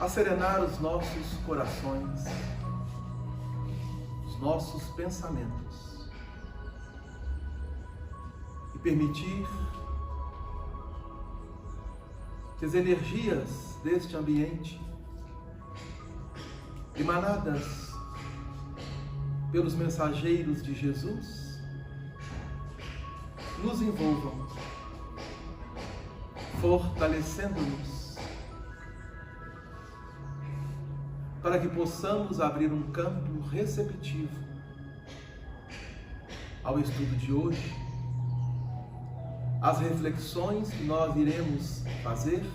a serenar os nossos corações, os nossos pensamentos e permitir que as energias deste ambiente, emanadas pelos mensageiros de Jesus, nos envolvam, fortalecendo-nos, para que possamos abrir um campo receptivo ao estudo de hoje, às reflexões que nós iremos fazer,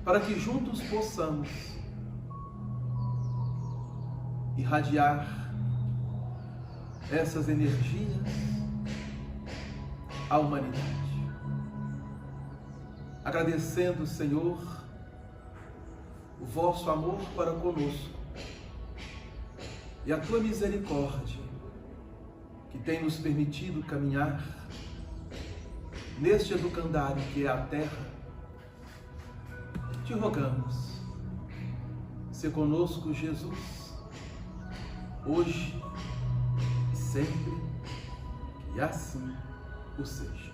para que juntos possamos irradiar essas energias à humanidade. Agradecendo, Senhor, o vosso amor para conosco e a tua misericórdia que tem nos permitido caminhar neste educandário que é a terra. Te rogamos, se conosco, Jesus, hoje e sempre, que assim o seja.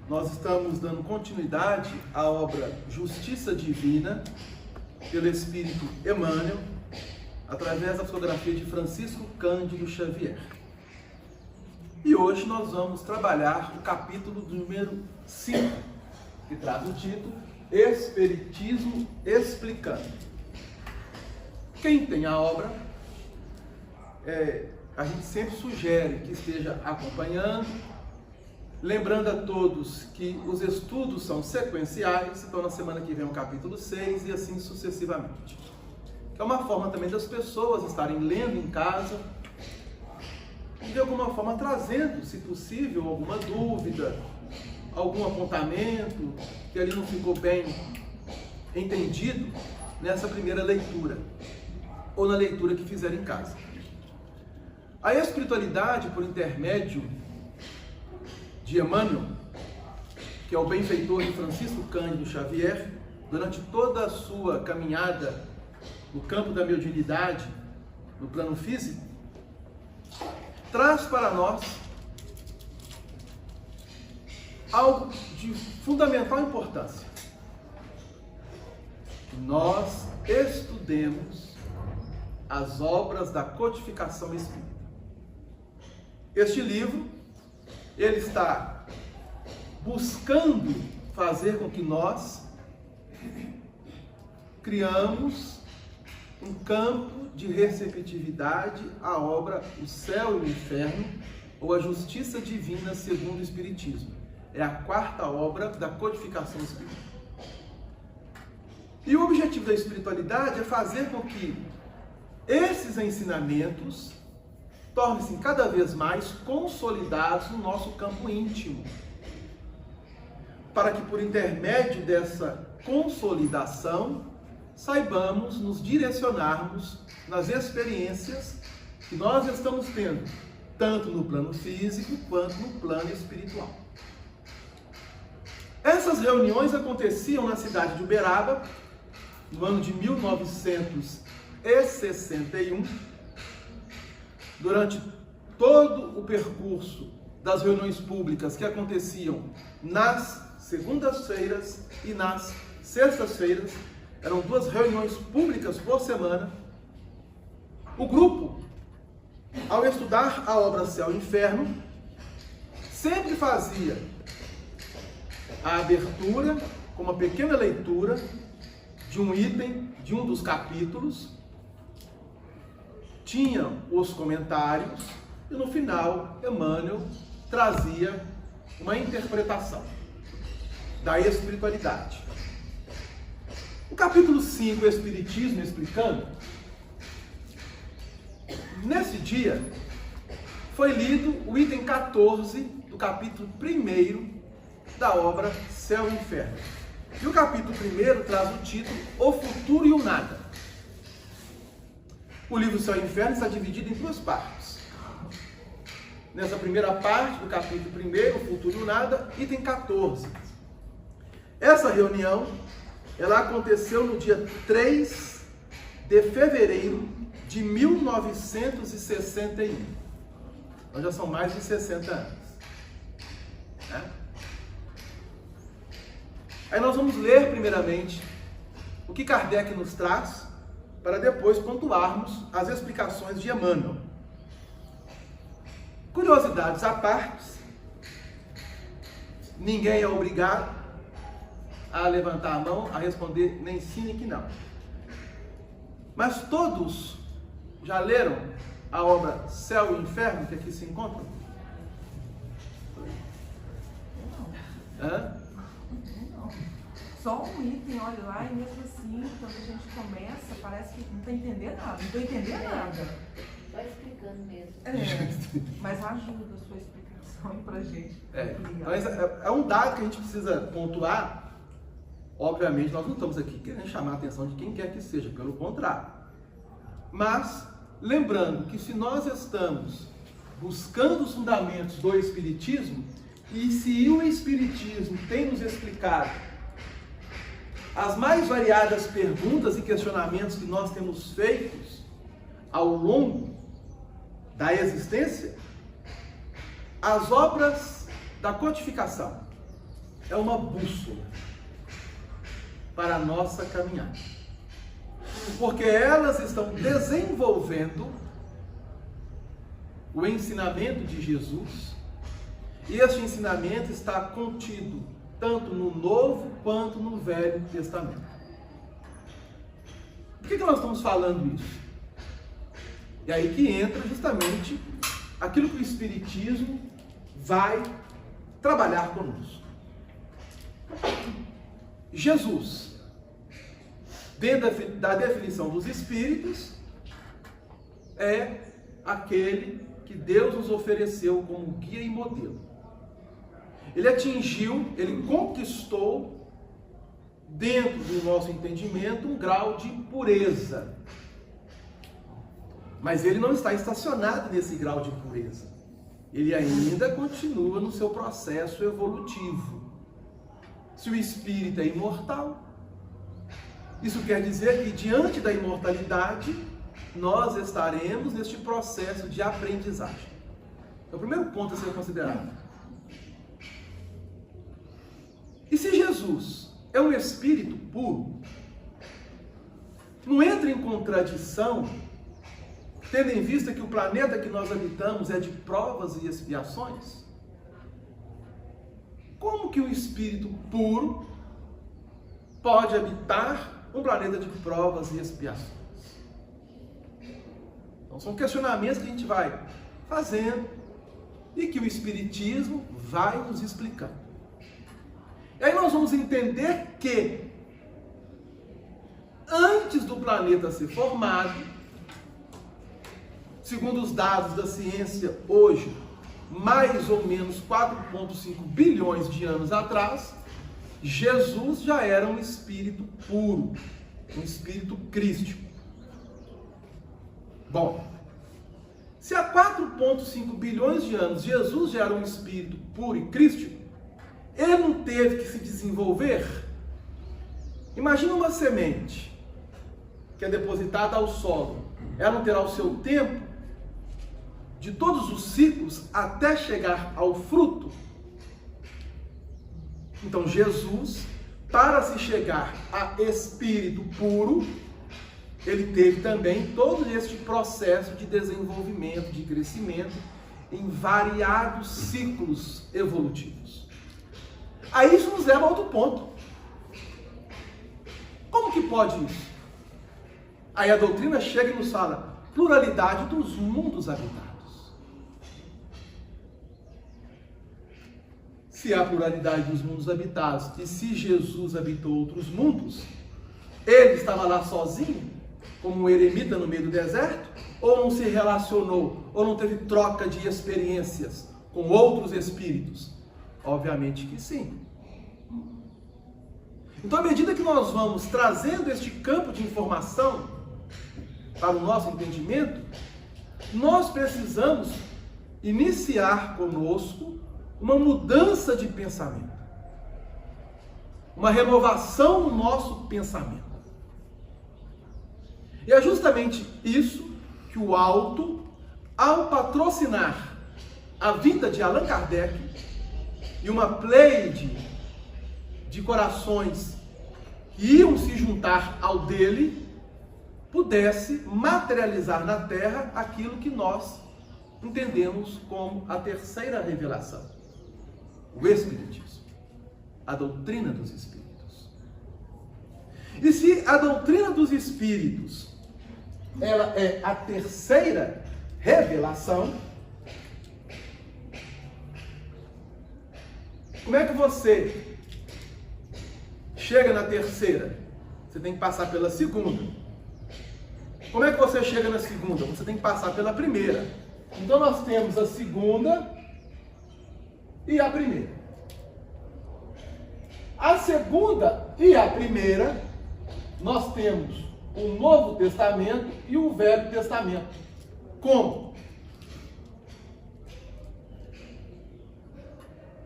Nós estamos dando continuidade à obra Justiça Divina, pelo Espírito Emmanuel, através da fotografia de Francisco Cândido Xavier. E hoje nós vamos trabalhar o capítulo número 5, que traz o título Espiritismo Explicando. Quem tem a obra, a gente sempre sugere que esteja acompanhando, lembrando a todos que os estudos são sequenciais, então na semana que vem o capítulo 6 e assim sucessivamente. É uma forma também das pessoas estarem lendo em casa e de alguma forma trazendo, se possível, alguma dúvida, algum apontamento que ali não ficou bem entendido nessa primeira leitura ou na leitura que fizer em casa. A espiritualidade, por intermédio de Emmanuel, que é o benfeitor de Francisco Cândido Xavier, durante toda a sua caminhada no campo da mediunidade, no plano físico, traz para nós algo de fundamental importância. Que nós estudemos as obras da codificação espírita. Este livro, ele está buscando fazer com que nós criamos um campo de receptividade à obra O Céu e o Inferno, ou a Justiça Divina segundo o Espiritismo. É a quarta obra da codificação espírita. E o objetivo da espiritualidade é fazer com que esses ensinamentos tornem-se cada vez mais consolidados no nosso campo íntimo, para que por intermédio dessa consolidação saibamos nos direcionarmos nas experiências que nós estamos tendo, tanto no plano físico quanto no plano espiritual. Essas reuniões aconteciam na cidade de Uberaba, no ano de 1961, durante todo o percurso das reuniões públicas que aconteciam nas segundas-feiras e nas sextas-feiras. Eram 2 reuniões públicas por semana. O grupo, ao estudar a obra Céu e Inferno, sempre fazia a abertura com uma pequena leitura de um item, de um dos capítulos, tinha os comentários e no final Emmanuel trazia uma interpretação da espiritualidade. O capítulo 5, Espiritismo Explicando, nesse dia foi lido o item 14 do capítulo 1 da obra Céu e Inferno. E o capítulo 1 traz o título O Futuro e o Nada. O livro Céu e Inferno está dividido em 2 partes. Nessa primeira parte do capítulo 1, O Futuro e o Nada, item 14. Essa reunião, ela aconteceu no dia 3 de fevereiro de 1961. Então já são mais de 60 anos. Né? Aí nós vamos ler primeiramente o que Kardec nos traz, para depois pontuarmos as explicações de Emmanuel. Curiosidades à parte, ninguém é obrigado a levantar a mão, a responder nem sim nem que não. Mas todos já leram a obra Céu e Inferno, que aqui se encontra? Não. Só um item, olha lá, e mesmo assim, quando a gente começa, parece que não está entendendo nada. Não estou entendendo nada. Vai explicando mesmo. Mas ajuda a sua explicação aí pra gente. Mas é um dado que a gente precisa pontuar. Obviamente, nós não estamos aqui querendo chamar a atenção de quem quer que seja, pelo contrário. Mas, lembrando que se nós estamos buscando os fundamentos do Espiritismo, e se o Espiritismo tem nos explicado as mais variadas perguntas e questionamentos que nós temos feitos ao longo da existência, as obras da codificação é uma bússola para a nossa caminhada. Porque elas estão desenvolvendo o ensinamento de Jesus, e este ensinamento está contido tanto no Novo quanto no Velho Testamento. Por que nós estamos falando isso? E aí que entra justamente aquilo que o Espiritismo vai trabalhar conosco. Jesus, dentro da definição dos Espíritos, é aquele que Deus nos ofereceu como guia e modelo. Ele atingiu, ele conquistou, dentro do nosso entendimento, um grau de pureza. Mas ele não está estacionado nesse grau de pureza. Ele ainda continua no seu processo evolutivo. Se o espírito é imortal, isso quer dizer que diante da imortalidade, nós estaremos neste processo de aprendizagem. É o primeiro ponto a ser considerado. E se Jesus é um espírito puro, não entra em contradição, tendo em vista que o planeta que nós habitamos é de provas e expiações? Como que um espírito puro pode habitar um planeta de provas e expiações? Então são questionamentos que a gente vai fazendo e que o Espiritismo vai nos explicar. E aí nós vamos entender que antes do planeta ser formado, segundo os dados da ciência hoje, mais ou menos 4,5 bilhões de anos atrás, Jesus já era um espírito puro, um espírito crístico. Bom, se há 4,5 bilhões de anos Jesus já era um espírito puro e crístico, ele não teve que se desenvolver? Imagina uma semente que é depositada ao solo. Ela não terá o seu tempo de todos os ciclos até chegar ao fruto? Então Jesus, para se chegar a espírito puro, ele teve também todo este processo de desenvolvimento, de crescimento, em variados ciclos evolutivos. Aí isso nos leva a outro ponto. Como que pode isso? Aí a doutrina chega e nos fala pluralidade dos mundos habitados. Se há pluralidade dos mundos habitados e se Jesus habitou outros mundos, ele estava lá sozinho, como um eremita no meio do deserto? Ou não se relacionou, ou não teve troca de experiências com outros espíritos? Obviamente que sim. Então, à medida que nós vamos trazendo este campo de informação para o nosso entendimento, nós precisamos iniciar conosco uma mudança de pensamento. uma renovação no nosso pensamento. E é justamente isso que o Alto, ao patrocinar a vinda de Allan Kardec e uma pleiade de corações que iam se juntar ao dele, pudesse materializar na Terra aquilo que nós entendemos como a terceira revelação, o Espiritismo, a doutrina dos Espíritos. E se a doutrina dos Espíritos ela é a terceira revelação, como é que você chega na terceira? Você tem que passar pela segunda. Como é que você chega na segunda? Você tem que passar pela primeira. Então nós temos a segunda e a primeira. A segunda e a primeira, nós temos o Novo Testamento e o Velho Testamento. Como?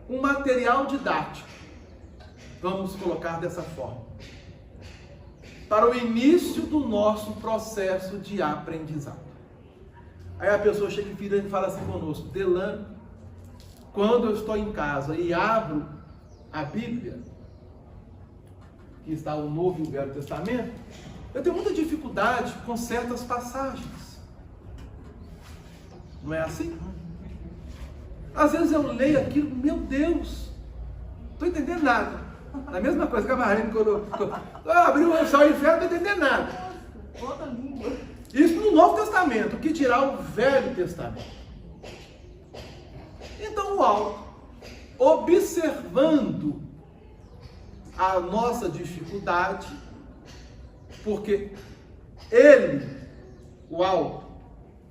Um material didático, vamos colocar dessa forma, para o início do nosso processo de aprendizado. Aí a pessoa chega e fala assim conosco: Delano, quando eu estou em casa e abro a Bíblia, que está o Novo e o Velho Testamento, eu tenho muita dificuldade com certas passagens. Não é assim? Às vezes eu leio aquilo, meu Deus, não estou entendendo nada. A mesma coisa que a Marlene, quando eu abri o céu e o inferno, não estou entendendo nada. Outra língua. Isso no Novo Testamento, que dirá o Velho Testamento. Então o Alto, observando a nossa dificuldade, porque ele, o Alto,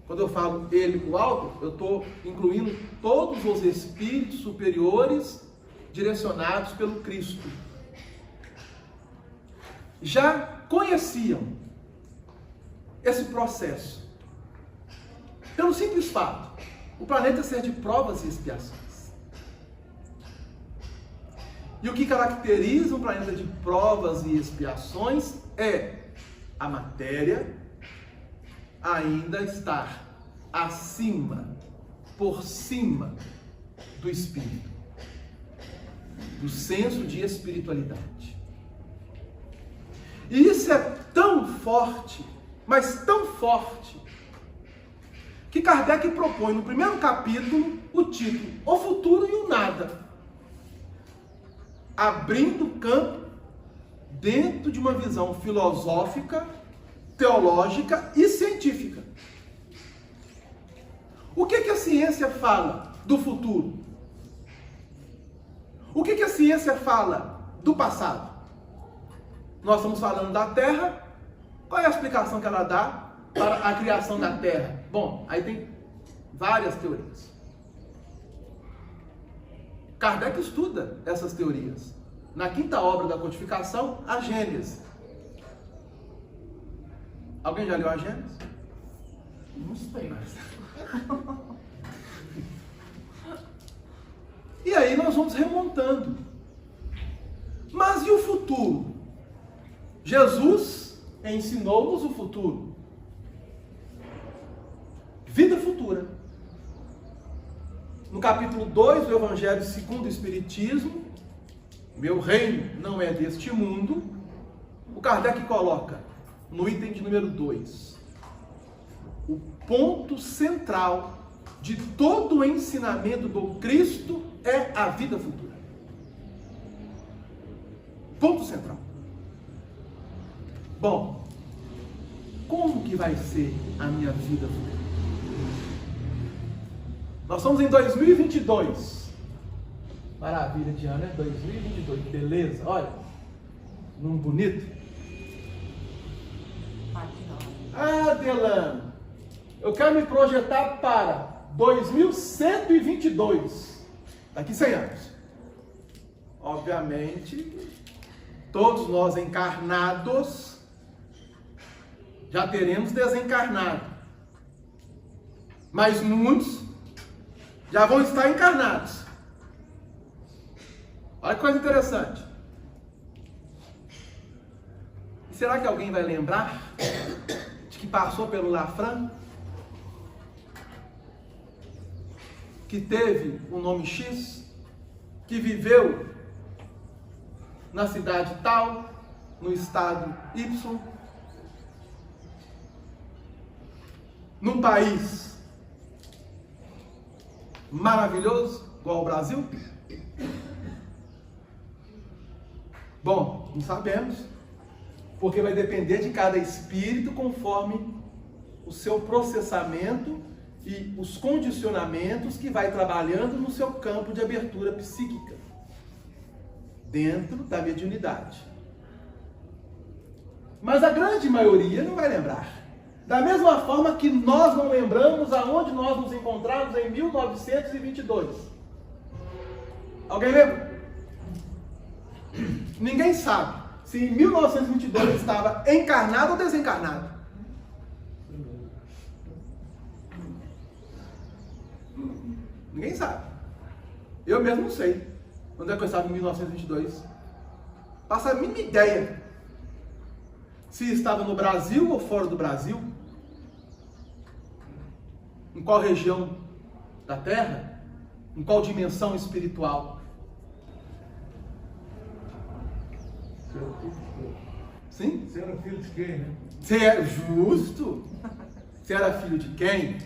quando eu falo ele, o Alto, eu estou incluindo todos os espíritos superiores direcionados pelo Cristo. Já conheciam esse processo. Pelo simples fato, o planeta ser de provas e expiações. E o que caracteriza um planeta de provas e expiações é a matéria ainda estar acima, por cima do espírito, do senso de espiritualidade. E isso é tão forte, mas tão forte, que Kardec propõe no primeiro capítulo o título O Futuro e o Nada, abrindo campo dentro de uma visão filosófica, teológica e científica. O que a ciência fala do futuro? O que a ciência fala do passado? Nós estamos falando da Terra. Qual é a explicação que ela dá para a criação da Terra? Bom, aí tem várias teorias. Kardec estuda essas teorias. Na quinta obra da codificação, a Gênesis. Alguém já leu a Gênesis? Não sei. E aí nós vamos remontando. Mas e o futuro? Jesus ensinou-nos o futuro. Vida futura. No capítulo 2 do Evangelho segundo o Espiritismo, meu reino não é deste mundo, o Kardec coloca no item de número 2, o ponto central de todo o ensinamento do Cristo é a vida futura. Ponto central. Bom, como que vai ser a minha vida futura? Nós estamos em 2022. Maravilha de ano, né? 2022, beleza. Olha, num bonito. Ah, Delano, eu quero me projetar para 2122, daqui 100 anos. Obviamente, todos nós encarnados já teremos desencarnado, mas muitos já vão estar encarnados. Olha que coisa interessante. será que alguém vai lembrar de que passou pelo Lafran? Que teve o nome X? Que viveu na cidade tal, no estado Y, num país maravilhoso, igual ao Brasil? Bom, não sabemos, porque vai depender de cada espírito conforme o seu processamento e os condicionamentos que vai trabalhando no seu campo de abertura psíquica, dentro da mediunidade. Mas a grande maioria não vai lembrar. Da mesma forma que nós não lembramos aonde nós nos encontramos em 1922. Alguém lembra? Ninguém sabe se em 1922 ele estava encarnado ou desencarnado. Ninguém sabe. Eu mesmo não sei quando é que eu estava em 1922. Passa a mínima ideia se estava no Brasil ou fora do Brasil, em qual região da Terra, em qual dimensão espiritual. Sim? Você era filho de quem, né? Você é justo? Você era filho de quem?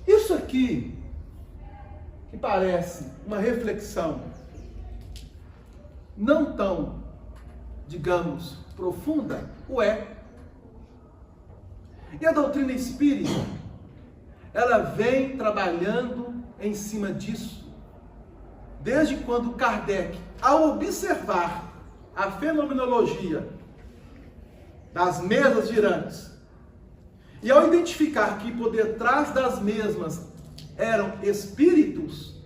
Isso aqui, que parece uma reflexão não tão, digamos, profunda, o é. E a doutrina espírita, ela vem trabalhando em cima disso, desde quando Kardec, ao observar a fenomenologia das mesas girantes, e ao identificar que por detrás das mesmas eram espíritos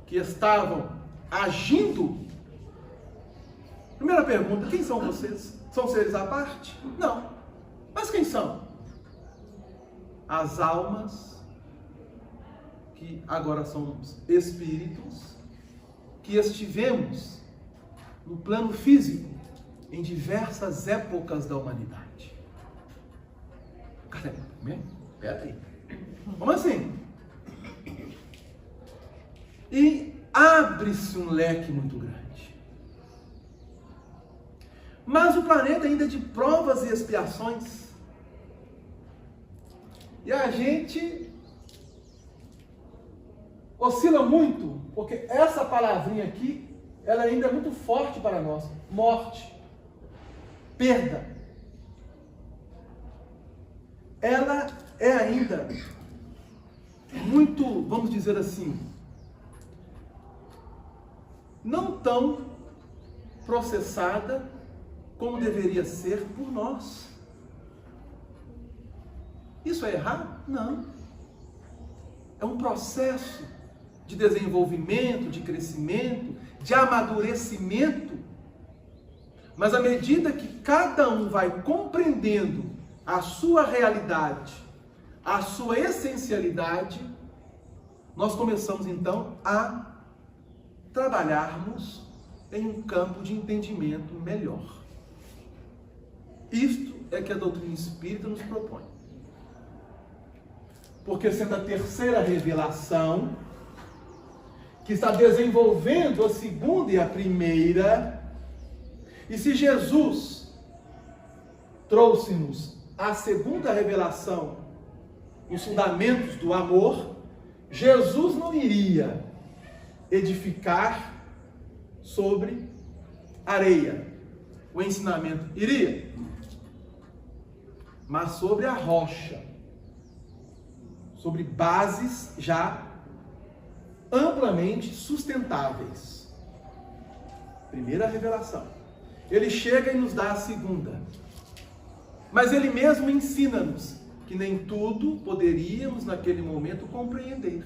que estavam agindo. Primeira pergunta, quem são vocês? São seres à parte? Não. Mas quem são? As almas que agora somos espíritos que estivemos no plano físico em diversas épocas da humanidade. Pera aí. Como assim? E abre-se um leque muito grande. Mas o planeta ainda é de provas e expiações. E a gente oscila muito, porque essa palavrinha aqui, ela ainda é muito forte para nós. Morte, perda. Ela é ainda muito, vamos dizer assim, não tão processada como deveria ser por nós. Isso é errado? Não. É um processo de desenvolvimento, de crescimento, de amadurecimento. Mas à medida que cada um vai compreendendo a sua realidade, a sua essencialidade, nós começamos então a trabalharmos em um campo de entendimento melhor. Isto é que a doutrina espírita nos propõe. Porque sendo a terceira revelação, que está desenvolvendo a segunda e a primeira, e se Jesus trouxe-nos a segunda revelação, os fundamentos do amor, Jesus não iria edificar sobre areia. O ensinamento iria, mas sobre a rocha, sobre bases já amplamente sustentáveis. Primeira revelação. Ele chega e nos dá a segunda. Mas ele mesmo ensina-nos que nem tudo poderíamos naquele momento compreender.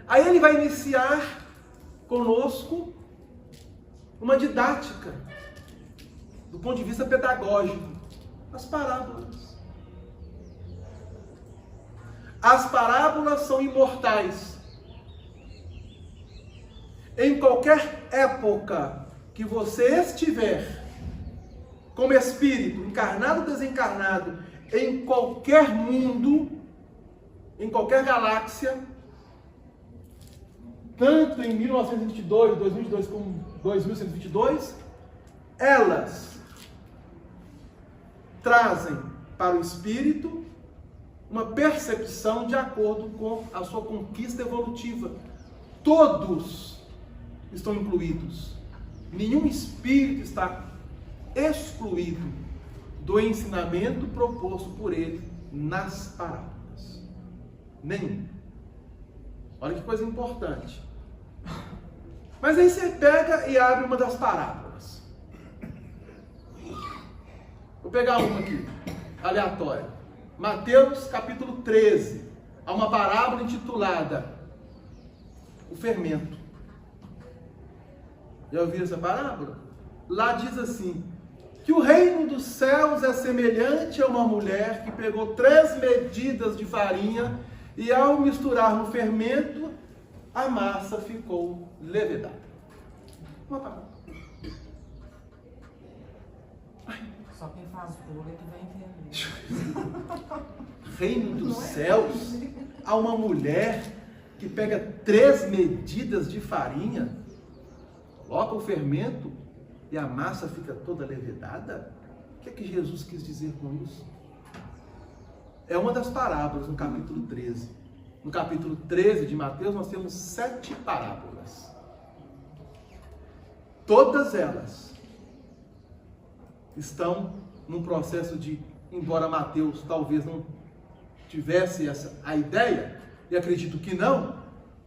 Aí ele vai iniciar conosco uma didática do ponto de vista pedagógico, as parábolas. As parábolas são imortais. Em qualquer época que você estiver como espírito, encarnado ou desencarnado, em qualquer mundo, em qualquer galáxia, tanto em 1922, 2022 como 2122, elas trazem para o espírito uma percepção de acordo com a sua conquista evolutiva. Todos estão incluídos. Nenhum espírito está excluído do ensinamento proposto por ele nas parábolas. Nenhum. Olha que coisa importante. Mas aí você pega e abre uma das parábolas. Vou pegar uma aqui, aleatória. Mateus capítulo 13. Há uma parábola intitulada O Fermento. Já ouviram essa parábola? Lá diz assim, que o reino dos céus é semelhante a uma mulher que pegou 3 medidas de farinha e ao misturar no fermento, a massa ficou levedada. Uma parábola. Só quem faz bolo é que vai entender. Reino dos céus, há uma mulher que pega 3 medidas de farinha, coloca o fermento e a massa fica toda levedada? O que é que Jesus quis dizer com isso? É uma das parábolas no capítulo 13. No capítulo 13 de Mateus nós temos 7 parábolas. Todas elas estão num processo de, embora Mateus talvez não tivesse a ideia, e acredito que não,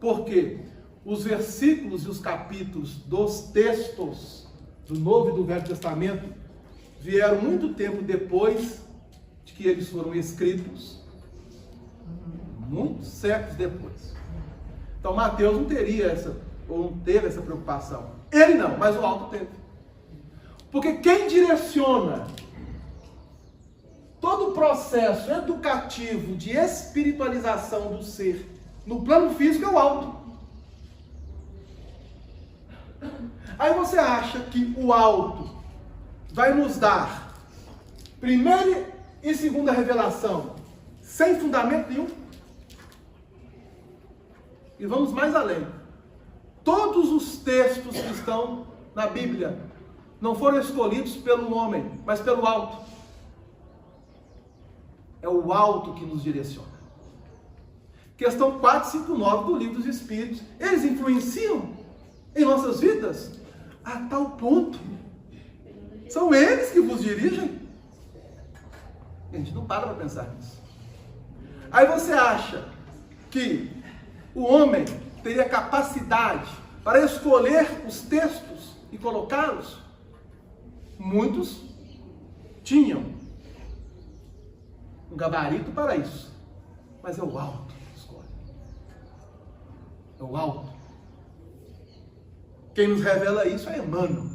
porque os versículos e os capítulos dos textos do Novo e do Velho Testamento vieram muito tempo depois de que eles foram escritos, muitos séculos depois. Então Mateus não teria ou não teve essa preocupação. Ele não, mas o alto teve. Porque quem direciona todo o processo educativo de espiritualização do ser no plano físico é o alto. Aí você acha que o alto vai nos dar primeira e segunda revelação sem fundamento nenhum? E vamos mais além. Todos os textos que estão na Bíblia não foram escolhidos pelo homem, mas pelo alto. É o alto que nos direciona. Questão 459 do Livro dos Espíritos. Eles influenciam em nossas vidas a tal ponto. São eles que vos dirigem. A gente não para pensar nisso. Aí você acha que o homem teria capacidade para escolher os textos e colocá-los? Muitos tinham um gabarito para isso. Mas é o alto que escolhe. É o alto. Quem nos revela isso é Emmanuel,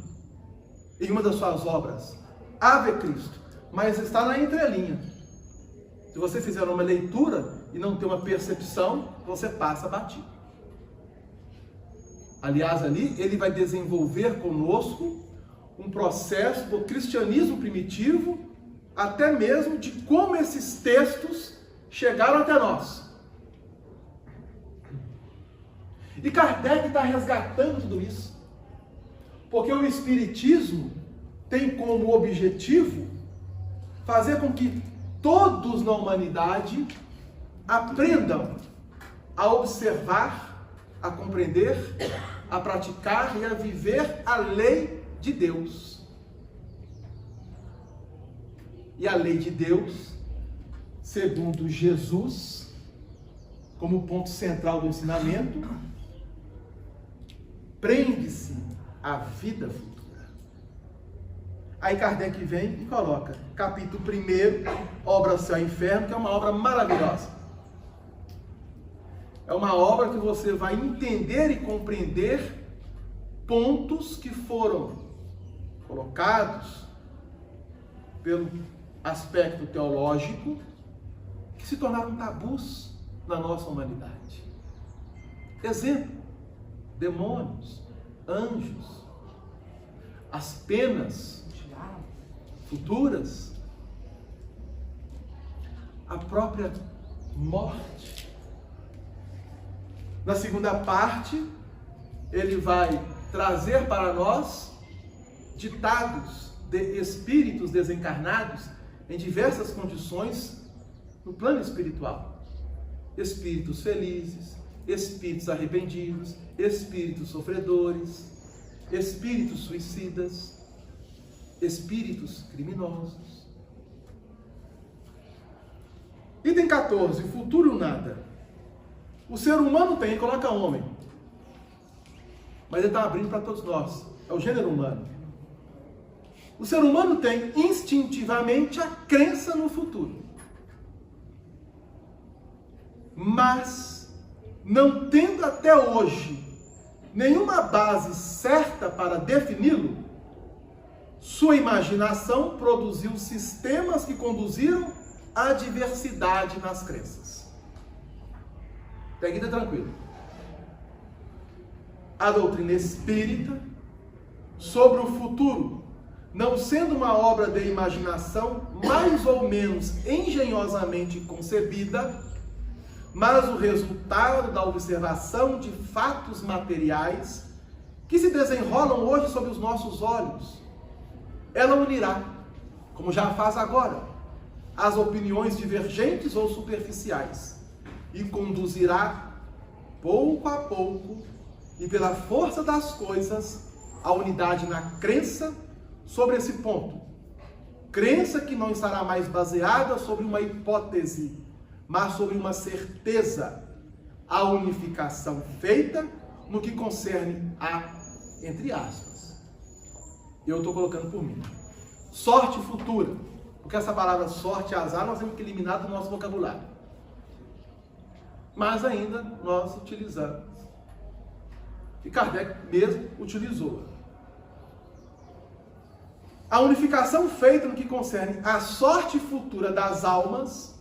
em uma das suas obras, Ave Cristo, mas está na entrelinha. Se você fizer uma leitura e não ter uma percepção, você passa batido. Aliás, ali ele vai desenvolver conosco um processo do cristianismo primitivo, até mesmo de como esses textos chegaram até nós. E Kardec está resgatando tudo isso. Porque o Espiritismo tem como objetivo fazer com que todos na humanidade aprendam a observar, a compreender, a praticar e a viver a lei de Deus. E a lei de Deus, segundo Jesus, como ponto central do ensinamento, prende-se à vida futura. Aí Kardec vem e coloca capítulo 1, obra Céu e Inferno, que é uma obra maravilhosa. É uma obra que você vai entender e compreender pontos que foram colocados pelo aspecto teológico, que se tornaram tabus na nossa humanidade. Exemplo, demônios, anjos. as penas futuras, a própria morte. Na segunda parte, ele vai trazer para nós ditados de espíritos desencarnados em diversas condições no plano espiritual. Espíritos felizes, espíritos arrependidos, espíritos sofredores, espíritos suicidas, espíritos criminosos. Item 14, futuro nada. O ser humano tem, coloca homem, mas ele está abrindo para todos nós, é o gênero humano. O ser humano tem instintivamente a crença no futuro, mas não tendo até hoje nenhuma base certa para defini-lo, sua imaginação produziu sistemas que conduziram à diversidade nas crenças. Até aqui está tranquilo. A doutrina espírita sobre o futuro, não sendo uma obra de imaginação mais ou menos engenhosamente concebida, mas o resultado da observação de fatos materiais que se desenrolam hoje sob os nossos olhos, ela unirá, como já faz agora, as opiniões divergentes ou superficiais e conduzirá, pouco a pouco e pela força das coisas, a unidade na crença sobre esse ponto. Crença que não estará mais baseada sobre uma hipótese, mas sobre uma certeza, a unificação feita no que concerne a, entre aspas, eu estou colocando por mim, sorte futura, porque essa palavra sorte e azar nós temos que eliminar do nosso vocabulário, mas ainda nós utilizamos, e Kardec mesmo utilizou. A unificação feita no que concerne a sorte futura das almas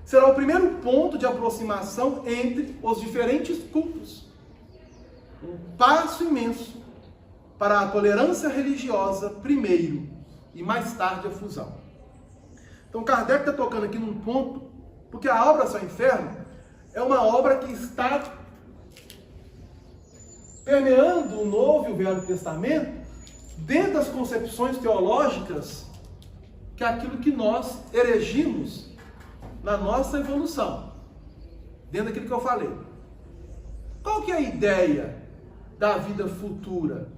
será o primeiro ponto de aproximação entre os diferentes cultos. Um passo imenso para a tolerância religiosa primeiro e mais tarde a fusão. Então Kardec está tocando aqui num ponto, porque a obra Céu e Inferno é uma obra que está permeando o Novo e o Velho Testamento dentro das concepções teológicas, que é aquilo que nós erigimos na nossa evolução, dentro daquilo que eu falei. Qual que é a ideia da vida futura,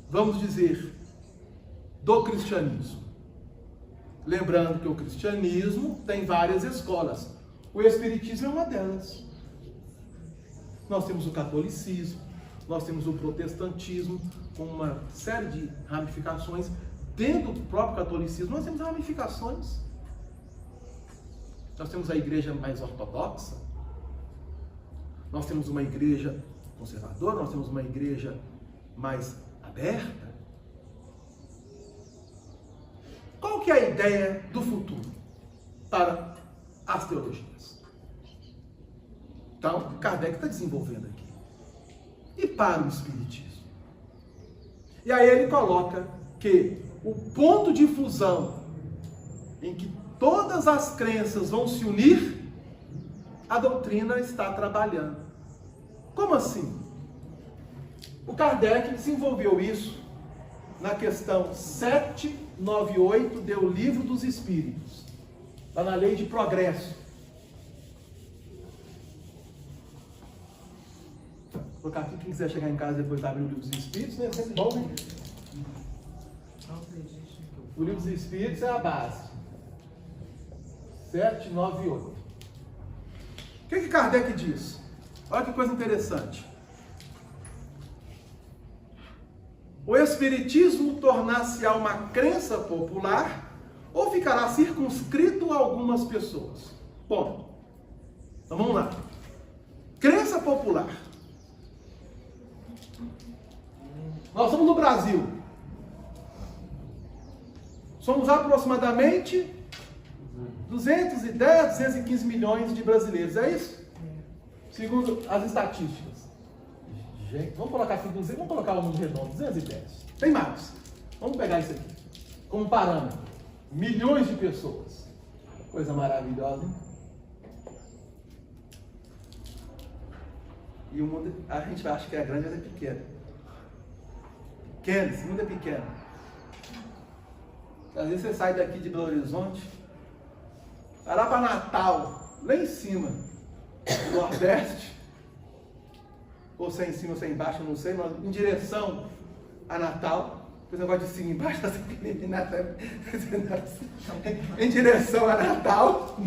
vamos dizer, do cristianismo? Lembrando que o cristianismo tem várias escolas. O espiritismo é uma delas. Nós temos o catolicismo, nós temos o protestantismo, com uma série de ramificações. Dentro do próprio catolicismo, nós temos ramificações. Nós temos a igreja mais ortodoxa, nós temos uma igreja conservadora, nós temos uma igreja mais aberta. Qual que é a ideia do futuro para as teologias? Então, Kardec está desenvolvendo aqui. E para o espiritismo? E aí ele coloca que o ponto de fusão em que todas as crenças vão se unir, a doutrina está trabalhando. Como assim? O Kardec desenvolveu isso na questão 798 do Livro dos Espíritos, lá na Lei de Progresso. Vou colocar aqui, quem quiser chegar em casa depois de abrir o Livro dos Espíritos, né? É sempre bom, né? O Livro dos Espíritos é a base. 798. O que Kardec diz? Olha que coisa interessante. O espiritismo tornar-se-á uma crença popular ou ficará circunscrito a algumas pessoas? Bom, então vamos lá. Crença popular. Nós estamos no Brasil. Somos aproximadamente 210, 215 milhões de brasileiros, é isso? Segundo as estatísticas. Gente, vamos colocar aqui 200, vamos colocar o número redondo, 210. Tem mais. Vamos pegar isso aqui como parâmetro. Milhões de pessoas. Coisa maravilhosa, hein? E o mundo, a gente acha que é grande, mas é pequeno. Pequeno, esse mundo é pequeno. Às vezes você sai daqui de Belo Horizonte, vai lá para Natal, lá em cima, no Nordeste, ou se é em cima ou se é embaixo, eu não sei, mas em direção a Natal, esse negócio de cima e embaixo, em direção a Natal.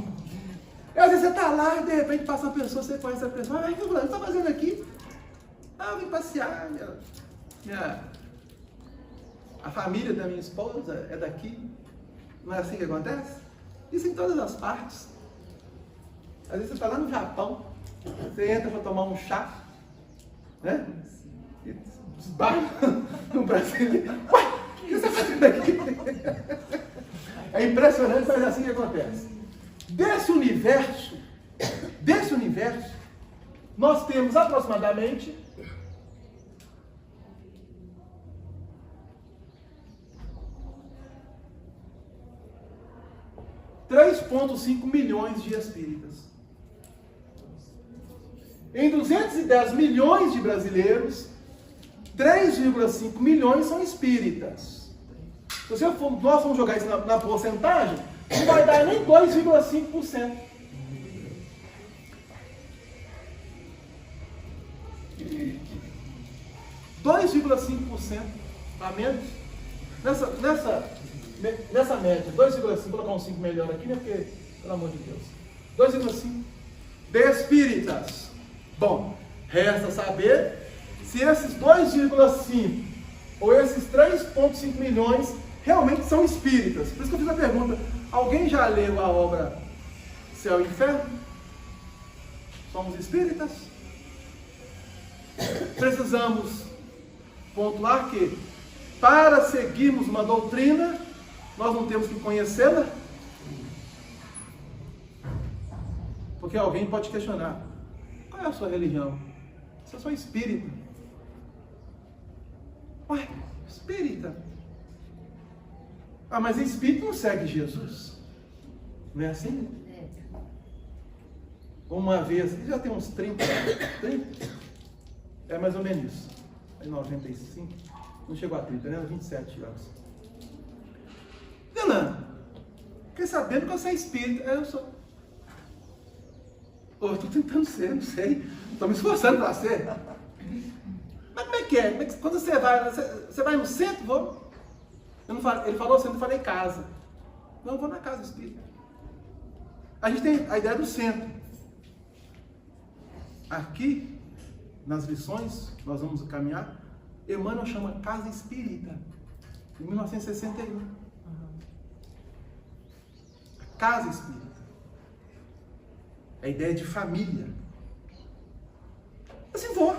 E às vezes você está lá, de repente passa uma pessoa, você conhece a pessoa, o que você está fazendo aqui? Eu vim passear, a família da minha esposa é daqui. Não é assim que acontece? Isso em todas as partes. Às vezes você está lá no Japão, você entra para tomar um chá, né? E esbarra no brasileiro. Ué, o que você está fazendo aqui? É impressionante, mas é assim que acontece. Desse universo, nós temos aproximadamente 3,5 milhões de espíritas. Em 210 milhões de brasileiros, 3,5 milhões são espíritas. Se nós formos jogar isso na porcentagem, não vai dar nem 2,5%. E 2,5% a menos. Nessa média, 2,5, vou colocar um 5 melhor aqui, né? Porque, pelo amor de Deus, 2,5 de espíritas. Bom, resta saber se esses 2,5 ou esses 3,5 milhões realmente são espíritas. Por isso que eu fiz a pergunta: alguém já leu a obra Céu e Inferno? Somos espíritas? Precisamos pontuar que, para seguirmos uma doutrina, nós não temos que conhecê-la? Porque alguém pode questionar: qual é a sua religião? Se eu sou espírita. Ué, espírita? Ah, mas espírito não segue Jesus. Não é assim? Uma vez, já tem uns 30 é mais ou menos isso. Em 95, não chegou a 30, né? 27 anos. Fernando, fiquei sabendo que você é espírita. Eu sou. Pô, eu estou tentando ser, não sei. Estou me esforçando para ser. Mas como é que é? Quando você vai no centro? Vou. Ele falou centro, eu falei casa. Não, eu vou na casa espírita. A gente tem a ideia do centro. Aqui, nas lições, nós vamos caminhar, Emmanuel chama Casa Espírita, em 1961. Casa Espírita. É a ideia de família. Assim vou.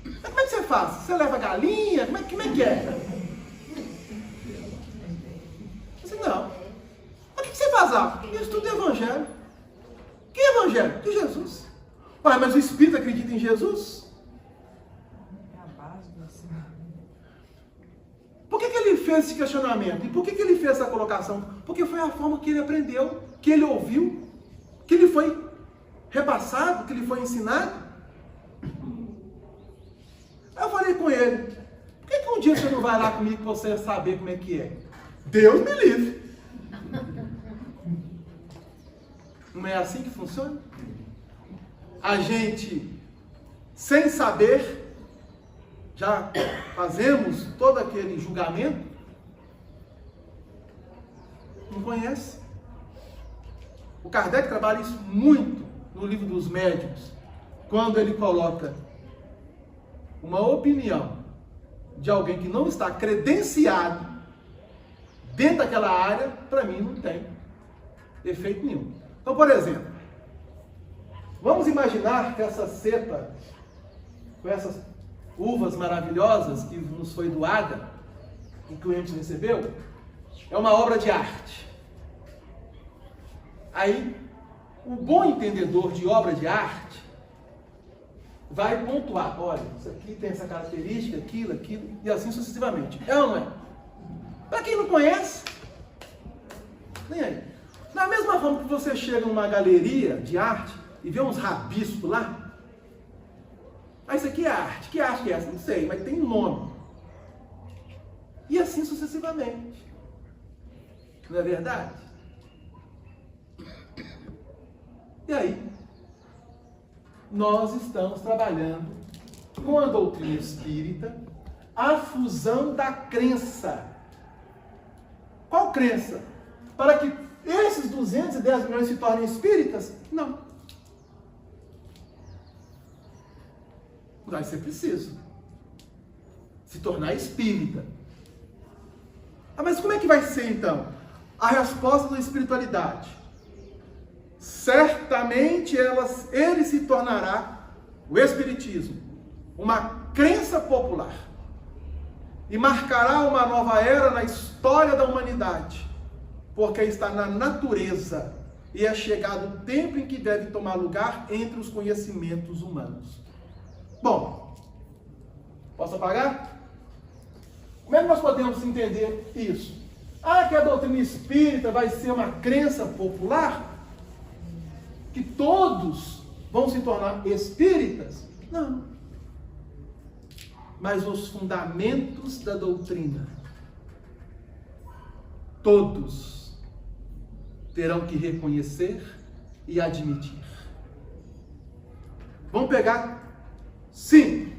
Mas como é que você faz? Você leva galinha? Como é que é? Assim, não. Mas o que você faz lá? Eu estudo Evangelho. Que Evangelho? De Jesus. Ué, mas o Espírito acredita em Jesus? Por que ele fez esse questionamento? E por que ele fez essa colocação? Porque foi a forma que ele aprendeu, que ele ouviu, que ele foi repassado, que ele foi ensinado. Eu falei com ele: por que um dia você não vai lá comigo para você saber como é que é? Deus me livre. Não é assim que funciona? A gente, sem saber, já fazemos todo aquele julgamento. Não conhece. O Kardec trabalha isso muito no livro dos médiuns, quando ele coloca uma opinião de alguém que não está credenciado dentro daquela área, para mim não tem efeito nenhum. Então, por exemplo, vamos imaginar que essa cepa, com essas uvas maravilhosas que nos foi doada, que o cliente recebeu, é uma obra de arte. Aí, o bom entendedor de obra de arte vai pontuar, olha, isso aqui tem essa característica, aquilo, e assim sucessivamente. É ou não é? Para quem não conhece, nem aí. Da mesma forma que você chega numa galeria de arte e vê uns rabiscos lá, ah, isso aqui é arte. Que arte é essa? Não sei, mas tem um nome. E assim sucessivamente. Não é verdade? E aí, nós estamos trabalhando com a doutrina espírita a fusão da crença. Qual crença? Para que esses 210 milhões se tornem espíritas? Não. Vai ser preciso se tornar espírita. Ah, mas como é que vai ser então? A resposta da espiritualidade. Certamente ele se tornará, o espiritismo, uma crença popular. E marcará uma nova era na história da humanidade. Porque está na natureza e é chegado o tempo em que deve tomar lugar entre os conhecimentos humanos. Bom, posso apagar? Como é que nós podemos entender isso? Ah, que a doutrina espírita vai ser uma crença popular? Que todos vão se tornar espíritas? Não. Mas os fundamentos da doutrina, todos terão que reconhecer e admitir. Vamos pegar, sim,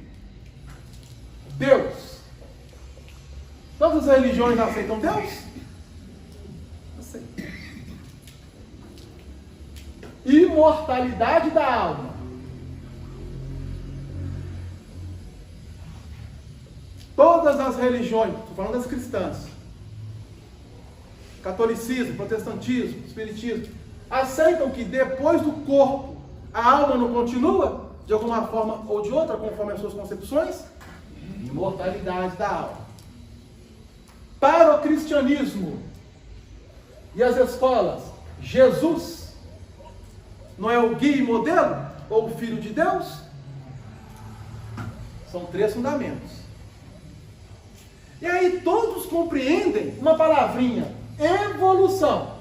Deus. Todas as religiões aceitam Deus? Aceitam. Imortalidade da alma. Todas as religiões, estou falando das cristãs, catolicismo, protestantismo, espiritismo, aceitam que depois do corpo a alma não continua, de alguma forma ou de outra, conforme as suas concepções? Imortalidade da alma. Para o cristianismo e as escolas, Jesus não é o guia e modelo? Ou o Filho de Deus? São 3 fundamentos. E aí todos compreendem uma palavrinha: evolução.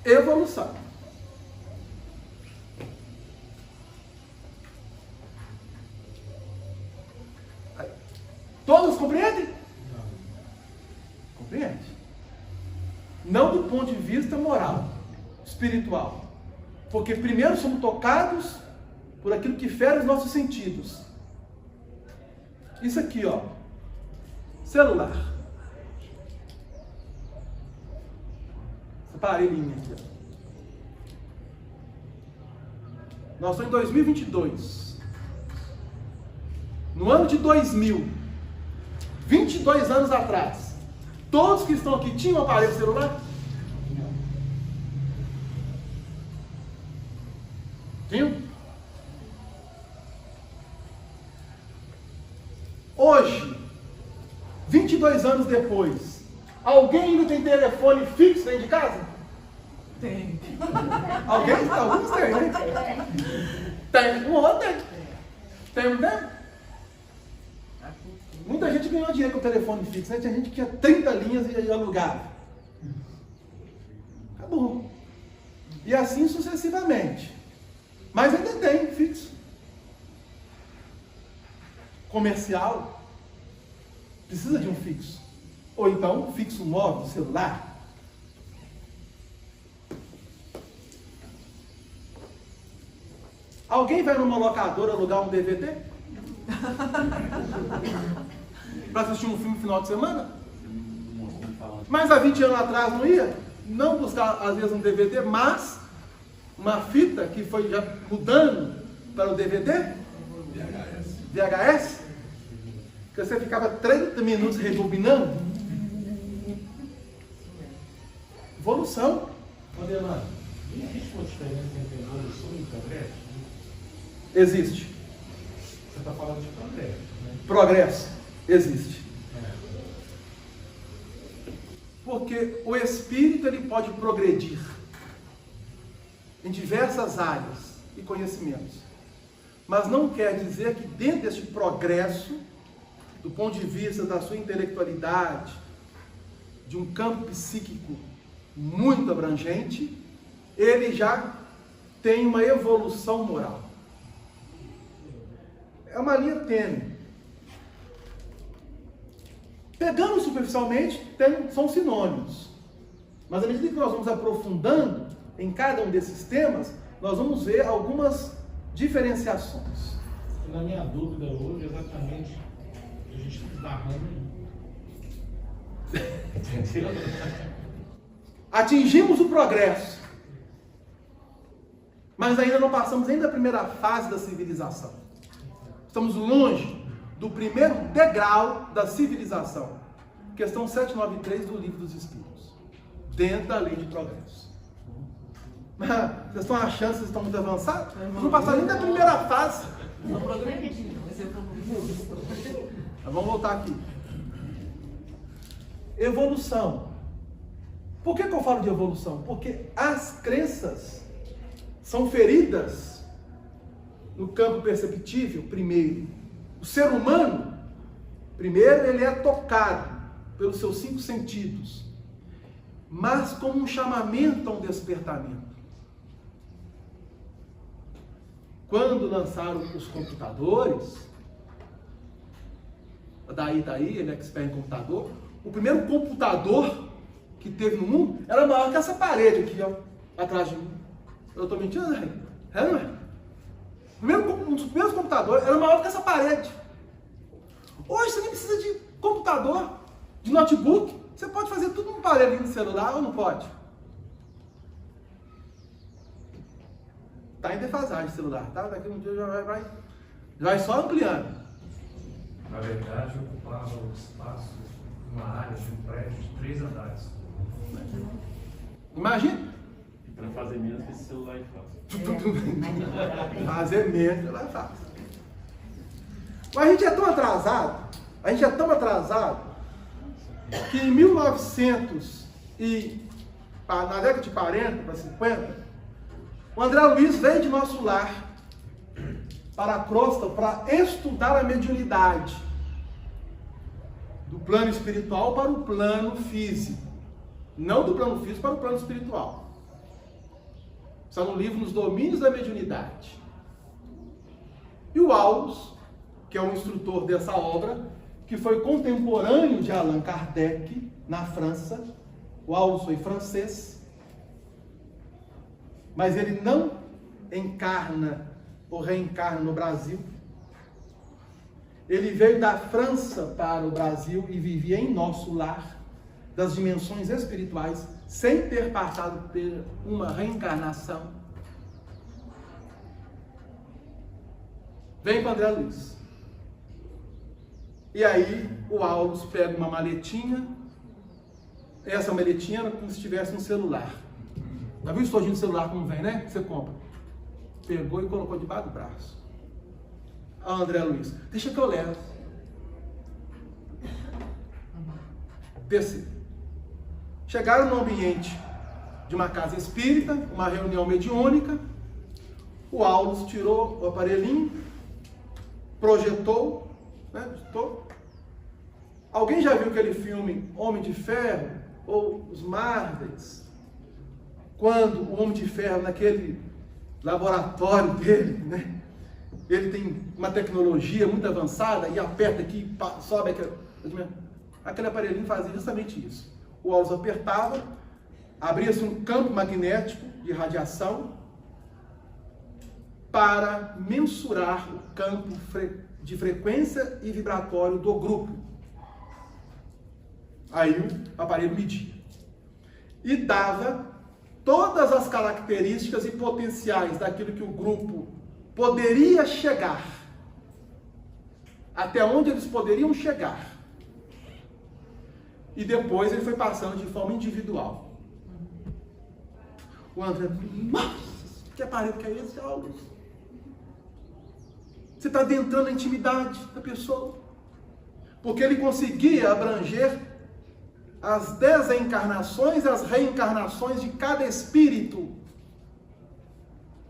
Evolução. Todos compreendem? Não. Compreende. Não do ponto de vista moral, espiritual. Porque primeiro somos tocados por aquilo que fere os nossos sentidos. Isso aqui, ó. Celular. Essa parelhinha aqui, ó. Nós estamos em 2022. No ano de 2000, 22 anos atrás, todos que estão aqui tinham um aparelho celular? Tinham? Hoje, 22 anos depois, alguém ainda tem telefone fixo dentro de casa? Tem. Alguém? Alguns têm, né? Tem. Um outro tem. Tem, né? Muita gente ganhou dinheiro com o telefone fixo, né? Tinha gente que tinha 30 linhas e alugava. Acabou. E assim sucessivamente. Mas ainda tem fixo. Comercial precisa de um fixo. Ou então um fixo móvel, celular. Alguém vai numa locadora alugar um DVD? Para assistir um filme no final de semana? Mas há 20 anos atrás não ia? Não buscar às vezes um DVD, mas uma fita que foi já mudando para o DVD? VHS? Que você ficava 30 minutos rebobinando? Evolução. Adelante, existe uma diferença entre evolução e progresso? Existe. Você está falando de progresso, né? Progresso. Existe. Porque o espírito ele pode progredir. em diversas áreas e conhecimentos. Mas não quer dizer que dentro deste progresso, do ponto de vista da sua intelectualidade, de um campo psíquico muito abrangente, ele já tem uma evolução moral. É uma linha tênue. Pegando superficialmente, são sinônimos. Mas à medida que nós vamos aprofundando em cada um desses temas, nós vamos ver algumas diferenciações. Na minha dúvida hoje, exatamente, a gente está narrando. Entendeu? Atingimos o progresso, mas ainda não passamos nem da primeira fase da civilização. Estamos longe do primeiro degrau da civilização. Questão 793 do Livro dos Espíritos. Dentro da lei de progresso. Vocês estão achando que vocês estão muito avançados? Vocês não passaram nem da primeira fase. Não progredindo, mas eu progredi. Mas vamos voltar aqui. Evolução. Por que eu falo de evolução? Porque as crenças são feridas no campo perceptível, primeiro. O ser humano, primeiro, ele é tocado pelos seus 5 sentidos, mas como um chamamento a um despertamento. Quando lançaram os computadores, daí, ele é expert em computador, o primeiro computador que teve no mundo era maior que essa parede aqui, ó, atrás de mim. Eu estou mentindo, né? É, não é? Um dos primeiros computadores era maior que essa parede. Hoje você nem precisa de computador, de notebook. Você pode fazer tudo num aparelho de celular ou não pode? Está em defasagem o celular, tá? Daqui um dia já vai só ampliando. Na verdade, ocupava o espaço, uma área de um prédio de 3 andares. Imagina. E para fazer menos que esse celular aí faz. Fazer menos ela faz. Mas a gente é tão atrasado, que em 1900 na década de 40 para 50, o André Luiz veio de nosso lar para a crosta para estudar a mediunidade do plano espiritual para o plano físico. Não do plano físico para o plano espiritual. Está no livro Nos Domínios da Mediunidade. E o Aulus, que é o instrutor dessa obra, que foi contemporâneo de Allan Kardec na França. O Aulus foi francês, mas ele não encarna ou reencarna no Brasil. Ele veio da França para o Brasil e vivia em nosso lar, das dimensões espirituais, sem ter passado por uma reencarnação. Vem para André Luiz. E aí o Aulus pega uma maletinha. Essa maletinha era como se tivesse um celular. Já viu o estojinho do celular como vem, né? Que você compra. Pegou e colocou debaixo do braço. André Luiz, deixa que eu levo. Desce. Chegaram no ambiente de uma casa espírita, uma reunião mediúnica. O Aulus tirou o aparelhinho, projetou, né? Digitou. Alguém já viu aquele filme Homem de Ferro ou Os Marvels? Quando o Homem de Ferro, naquele laboratório dele, né? Ele tem uma tecnologia muito avançada e aperta aqui, sobe aquele aparelhinho fazia justamente isso. O Aulus apertava, abria-se um campo magnético de radiação para mensurar o campo de frequência e vibratório do grupo. Aí o aparelho media. E dava todas as características e potenciais daquilo que o grupo poderia chegar. Até onde eles poderiam chegar. E depois ele foi passando de forma individual. O André, nossa, que aparelho que é esse, Aulus? Você está adentrando a intimidade da pessoa. Porque ele conseguia abranger as desencarnações, as reencarnações de cada espírito.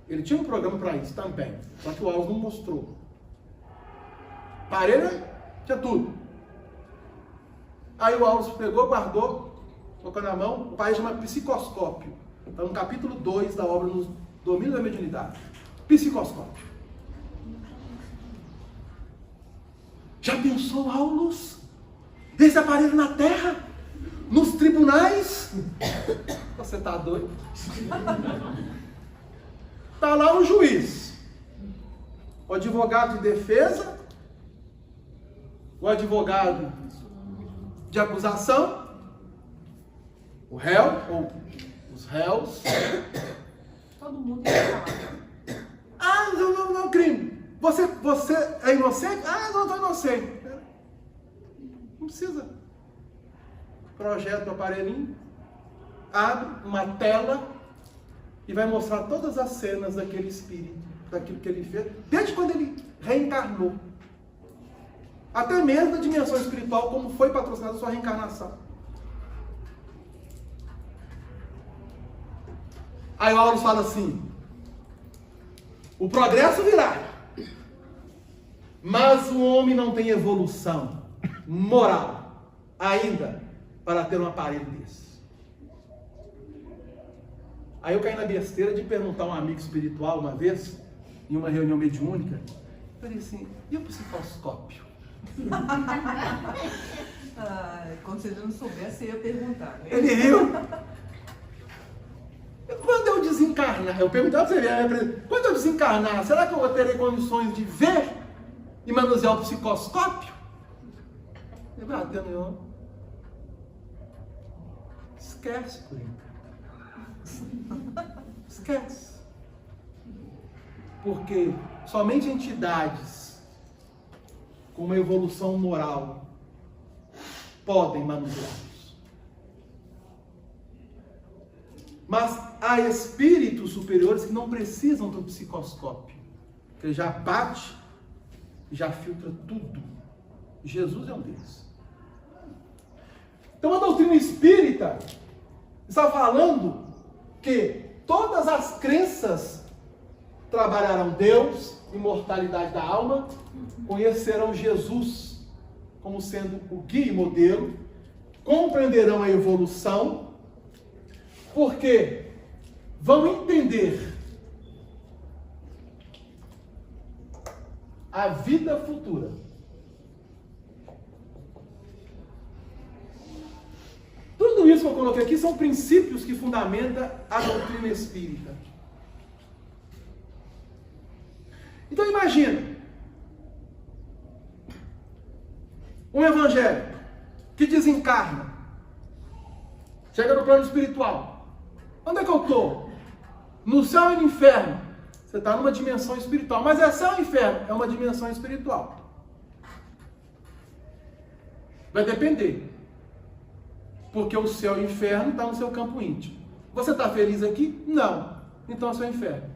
Ele tinha um programa para isso também, só que o Wallace não mostrou. Aparelho tinha tudo. Aí o Wallace pegou, guardou, colocou na mão, o pai chama psicoscópio. Está no capítulo 2 da obra Nos Domínios da Mediunidade. Psicoscópio. Já pensou, Aulus? Esse aparelho na terra? Nos tribunais? Você tá doido? Tá lá o juiz, o advogado de defesa, o advogado de acusação, o réu, ou os réus. Todo mundo ia falar. Ah, não, crime. Você é inocente? Ah, não estou inocente. Não precisa. Projeta o aparelhinho, abre uma tela e vai mostrar todas as cenas daquele espírito, daquilo que ele fez, desde quando ele reencarnou. Até mesmo da dimensão espiritual, como foi patrocinada a sua reencarnação. Aí o Aulus fala assim: o progresso virá, mas o homem não tem evolução moral ainda para ter um aparelho desse. Aí eu caí na besteira de perguntar a um amigo espiritual uma vez, em uma reunião mediúnica, eu falei assim: e o psicoscópio? Quando você não soubesse, você ia perguntar, né? Ele riu. Quando eu desencarnar, eu perguntava para você, quando eu desencarnar, será que eu terei condições de ver e manusear o psicoscópio? Ele bateu no ombro. Esquece, Coringa. Esquece. Porque somente entidades com uma evolução moral podem manuseá-los. Mas há espíritos superiores que não precisam do psicoscópio, que ele já bate e já filtra tudo. Jesus é um deles. Então a doutrina espírita está falando que todas as crenças trabalharão Deus, imortalidade da alma, conhecerão Jesus como sendo o guia e modelo, compreenderão a evolução, porque vão entender a vida futura. Tudo isso que eu coloquei aqui são princípios que fundamentam a doutrina espírita. Então imagina um evangélico que desencarna, chega no plano espiritual. Onde é que eu estou? No céu e no inferno. Você está numa dimensão espiritual. Mas é céu e inferno? É uma dimensão espiritual. Vai depender. Porque o céu e o inferno estão no seu campo íntimo. Você está feliz aqui? Não. Então é o seu inferno.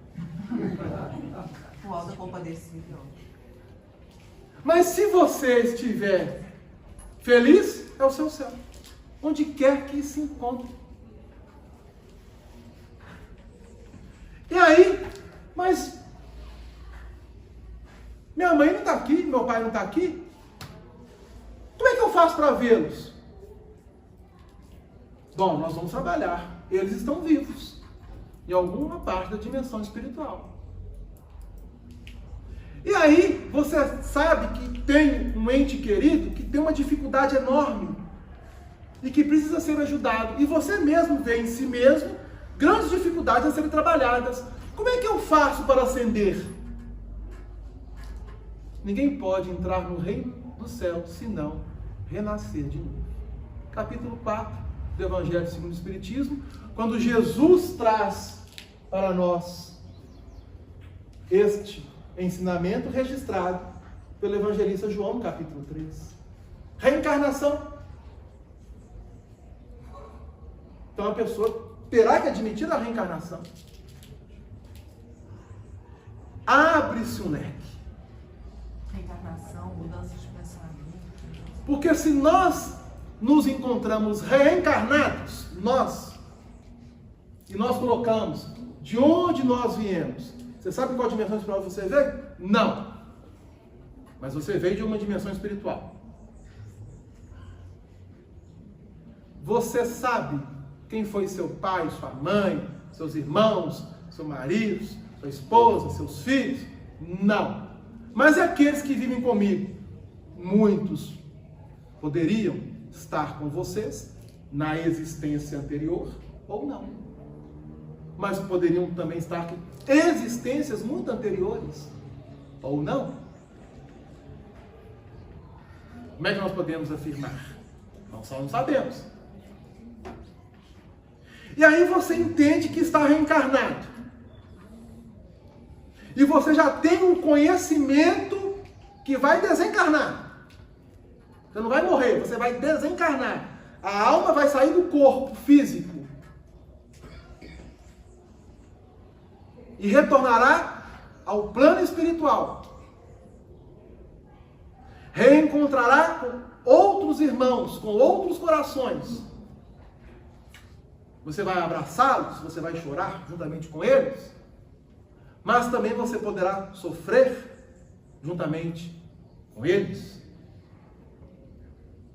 O alto é compadecido. Mas se você estiver feliz, é o seu céu. Onde quer que se encontre. E aí, mas minha mãe não está aqui, meu pai não está aqui. Como é que eu faço para vê-los? Bom, nós vamos trabalhar. Eles estão vivos em alguma parte da dimensão espiritual. E aí, você sabe que tem um ente querido que tem uma dificuldade enorme e que precisa ser ajudado. E você mesmo vê em si mesmo grandes dificuldades a serem trabalhadas. Como é que eu faço para ascender? Ninguém pode entrar no reino do céu senão renascer de novo. Capítulo 4 do Evangelho segundo o Espiritismo, quando Jesus traz para nós este ensinamento registrado pelo evangelista João no capítulo 3. Reencarnação. Então a pessoa terá que admitir a reencarnação. Abre-se um leque. Reencarnação, mudança de pensamento. Porque se nós nos encontramos reencarnados, e nós colocamos de onde nós viemos Você sabe qual dimensão espiritual você veio? Não. Mas você veio de uma dimensão espiritual. Você sabe quem foi seu pai, sua mãe, seus irmãos, seu marido, sua esposa, seus filhos? Não. Mas aqueles que vivem comigo, muitos poderiam estar com vocês na existência anterior ou não. Mas poderiam também estar em existências muito anteriores ou não. Como é que nós podemos afirmar? Nós só não sabemos. E aí você entende que está reencarnado. E você já tem um conhecimento que vai desencarnar. Você não vai morrer, você vai desencarnar. A alma vai sair do corpo físico. E retornará ao plano espiritual. Reencontrará com outros irmãos, com outros corações. Você vai abraçá-los, você vai chorar juntamente com eles, mas também você poderá sofrer juntamente com eles.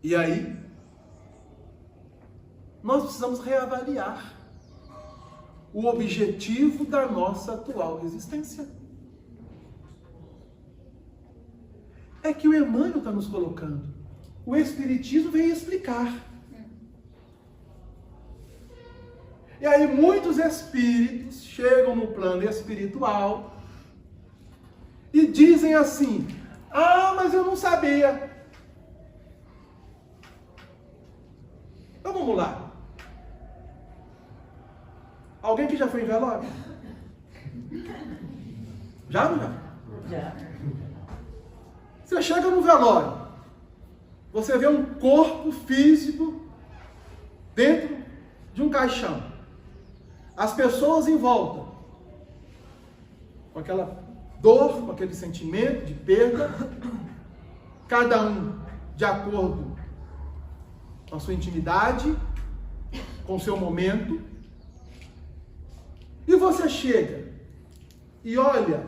E aí, nós precisamos reavaliar o objetivo da nossa atual existência. É que o Emmanuel está nos colocando. O Espiritismo vem explicar. E aí muitos espíritos chegam no plano espiritual e dizem assim: ah, mas eu não sabia. Então vamos lá. Alguém que já foi em velório? Já ou não já? Já. Você chega no velório, você vê um corpo físico dentro de um caixão. As pessoas em volta, com aquela dor, com aquele sentimento de perda, cada um de acordo com a sua intimidade, com o seu momento. E você chega e olha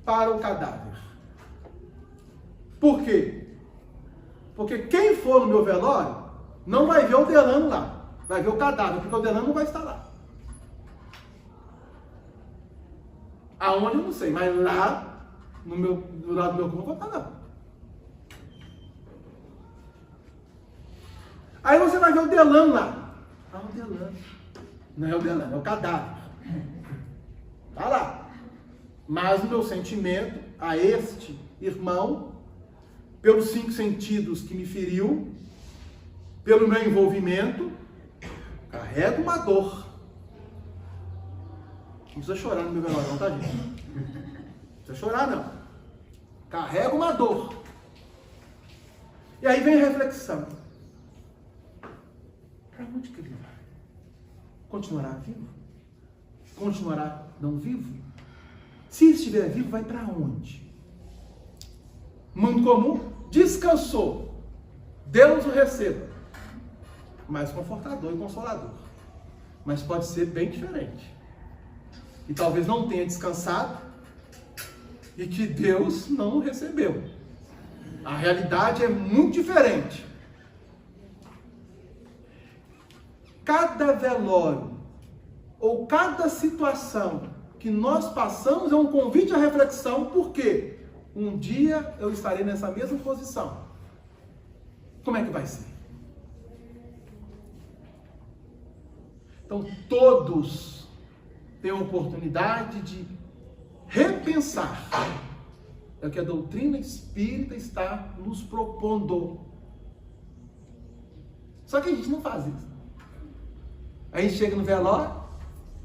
para o cadáver. Por quê? Porque quem for no meu velório não vai ver o Delano lá, vai ver o cadáver, porque o Delano não vai estar lá. Aonde eu não sei, mas lá, do lado do meu corpo, não vai estar não. Aí você vai ver o Delano lá. Ah, o Delano. Não é o Delano, é o cadáver. Está lá. Mas o meu sentimento a este irmão, pelos 5 sentidos que me feriu, pelo meu envolvimento, carrega uma dor. Não precisa chorar no meu velório, não, tá, gente? Não precisa chorar, não. Carrega uma dor. E aí vem a reflexão. Para onde que ele vai? Continuará vivo? Continuará não vivo? Se estiver vivo, vai para onde? Muito comum, descansou. Deus o receba. Mais confortador e consolador. Mas pode ser bem diferente. E talvez não tenha descansado e que Deus não o recebeu. A realidade é muito diferente. Cada velório ou cada situação que nós passamos é um convite à reflexão, porque um dia eu estarei nessa mesma posição. Como é que vai ser? Então todos têm a oportunidade de repensar. É o que a doutrina espírita está nos propondo. Só que a gente não faz isso. A gente chega no velório,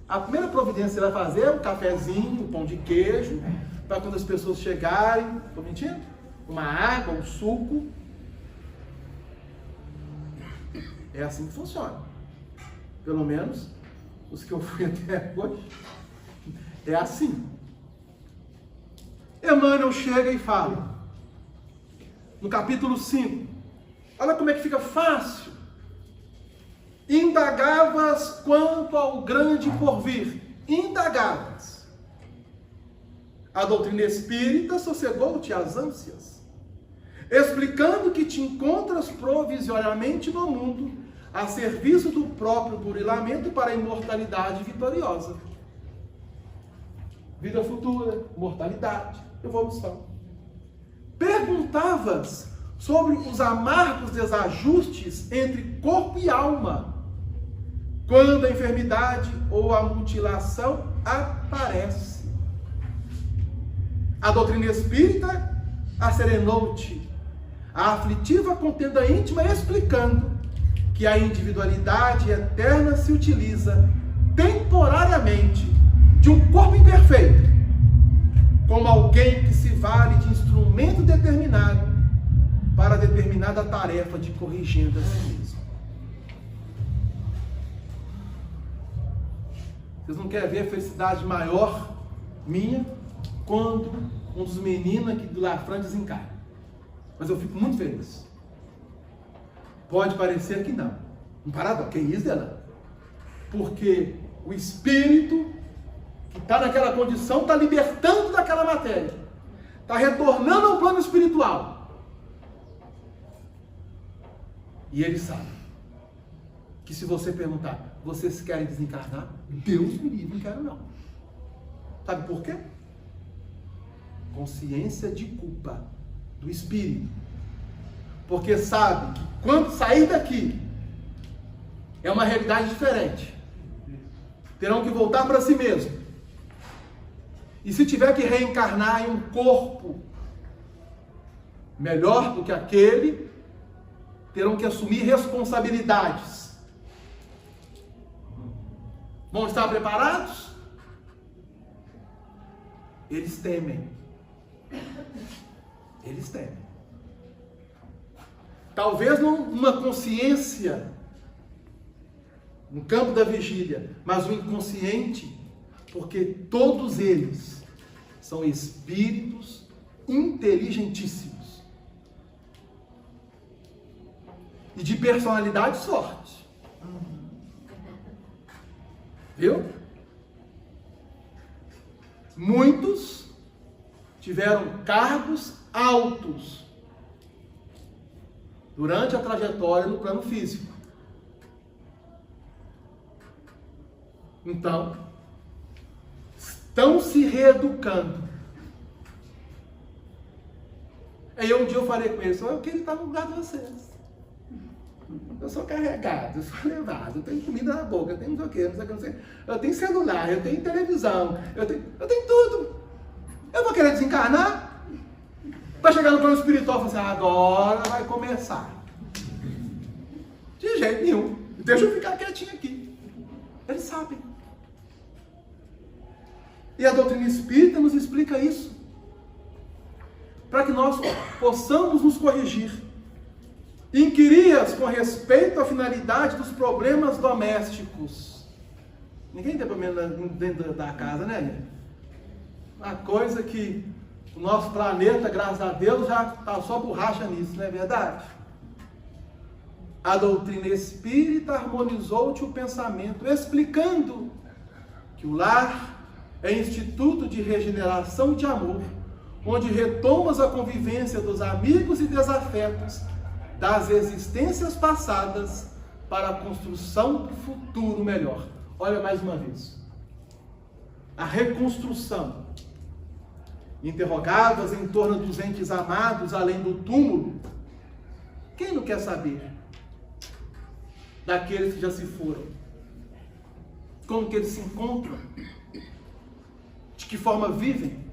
a primeira providência que você vai fazer é um cafezinho, um pão de queijo, para quando as pessoas chegarem, estou mentindo? Uma água, um suco. É assim que funciona. Pelo menos os que eu fui até hoje. É assim. Emmanuel chega e fala, no capítulo 5, olha como é que fica fácil. Indagavas quanto ao grande porvir. Indagavas. A doutrina espírita sossegou-te as ânsias, explicando que te encontras provisoriamente no mundo, a serviço do próprio burilamento para a imortalidade vitoriosa. Vida futura, mortalidade, evolução. Perguntavas sobre os amargos desajustes entre corpo e alma, quando a enfermidade ou a mutilação aparece. A doutrina espírita acerenou-te a aflitiva contenda íntima, explicando que a individualidade eterna se utiliza temporariamente de um corpo imperfeito, como alguém que se vale de instrumento determinado para determinada tarefa de corrigenda a si mesmo. Vocês não querem ver a felicidade maior minha quando um dos meninos aqui do Lafran desencarna? Mas eu fico muito feliz. Pode parecer que não. Um paradoxo. Que isso, Delano? Porque o espírito que está naquela condição está libertando daquela matéria. Está retornando ao plano espiritual. E ele sabe que se você perguntar, vocês querem desencarnar? Deus me livre, não quero não. Sabe por quê? Consciência de culpa do espírito. Porque sabe que quando sair daqui é uma realidade diferente. Terão que voltar para si mesmo. E se tiver que reencarnar em um corpo melhor do que aquele, terão que assumir responsabilidades. Vão estar preparados? Eles temem. Eles temem. Talvez não uma consciência no campo da vigília, mas o inconsciente, porque todos eles são espíritos inteligentíssimos e de personalidade forte. Viu? Muitos tiveram cargos altos durante a trajetória no plano físico. Então, estão se reeducando. Aí um dia eu falei com eles, eu queria estar no lugar de vocês. Eu sou carregado, eu sou levado, eu tenho comida na boca, eu tenho não sei o quê, não sei, eu tenho celular, eu tenho televisão, eu tenho tudo. Eu vou querer desencarnar? Para chegar no plano espiritual e falar assim, agora vai começar. De jeito nenhum. Deixa eu ficar quietinho aqui. Eles sabem. E a doutrina espírita nos explica isso. Para que nós possamos nos corrigir. Inquirias com respeito à finalidade dos problemas domésticos. Ninguém tem problema dentro da casa, né, gente? Uma coisa que o nosso planeta, graças a Deus, já está só borracha nisso, não é verdade? A doutrina espírita harmonizou-te o pensamento, explicando que o lar é instituto de regeneração e de amor, onde retomas a convivência dos amigos e desafetos das existências passadas para a construção do futuro melhor. Olha mais uma vez. A reconstrução. Interrogadas em torno dos entes amados além do túmulo. Quem não quer saber daqueles que já se foram? Como que eles se encontram? De que forma vivem?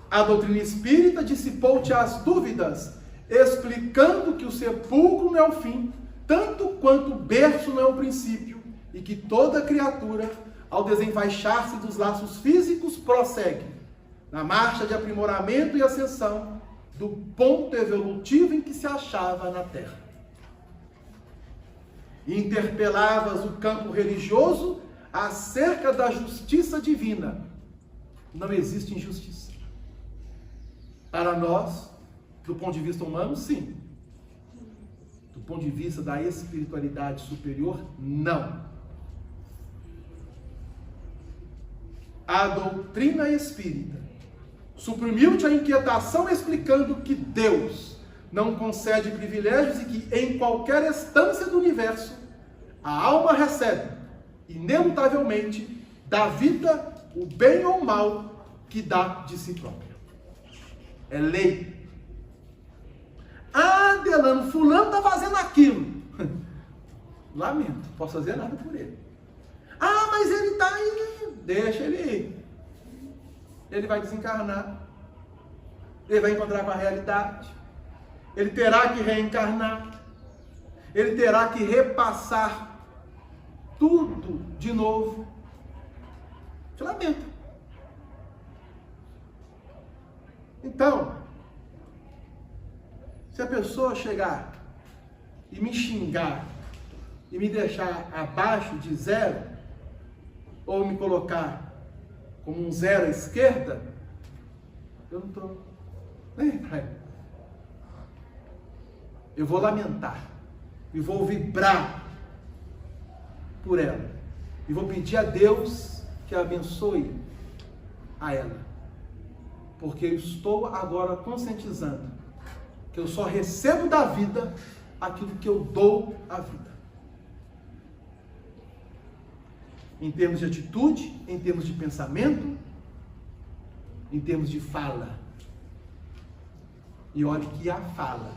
A doutrina espírita dissipou-te as dúvidas, explicando que o sepulcro não é o fim, tanto quanto o berço não é o princípio, e que toda criatura, ao desenfaixar-se dos laços físicos, prossegue na marcha de aprimoramento e ascensão do ponto evolutivo em que se achava na Terra. E interpelavas o campo religioso acerca da justiça divina. Não existe injustiça. Para nós, do ponto de vista humano, sim. Do ponto de vista da espiritualidade superior, não. A doutrina espírita suprimiu-te a inquietação explicando que Deus não concede privilégios e que em qualquer estância do universo a alma recebe, inelutavelmente, da vida o bem ou o mal que dá de si própria. É lei. Ah, Delano, fulano está fazendo aquilo. Lamento, não posso fazer nada por ele. Ah, mas ele está aí. Deixa ele ir. Ele vai desencarnar. Ele vai encontrar com a realidade. Ele terá que reencarnar. Ele terá que repassar tudo de novo. Te lamento. Então, se a pessoa chegar e me xingar e me deixar abaixo de 0, ou me colocar como um 0 à esquerda, eu não estou nem para ela. Eu vou lamentar e vou vibrar por ela e vou pedir a Deus que abençoe a ela, porque eu estou agora conscientizando que eu só recebo da vida aquilo que eu dou à vida. Em termos de atitude, em termos de pensamento, em termos de fala. E olhe que a fala,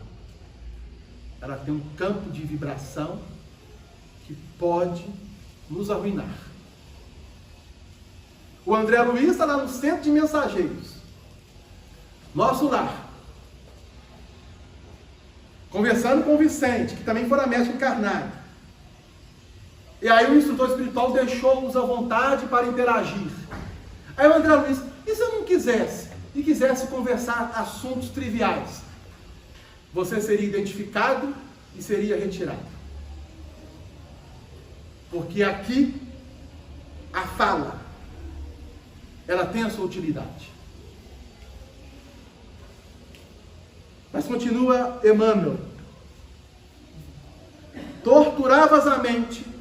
ela tem um campo de vibração que pode nos arruinar. O André Luiz está lá no Centro de Mensageiros, nosso lar, conversando com o Vicente, que também fora mestre encarnado. E aí o instrutor espiritual deixou-os à vontade para interagir. Aí o André Luiz, e se eu não quisesse? E quisesse conversar assuntos triviais? Você seria identificado e seria retirado. Porque aqui, a fala, ela tem a sua utilidade. Mas continua Emmanuel. Torturavas a mente,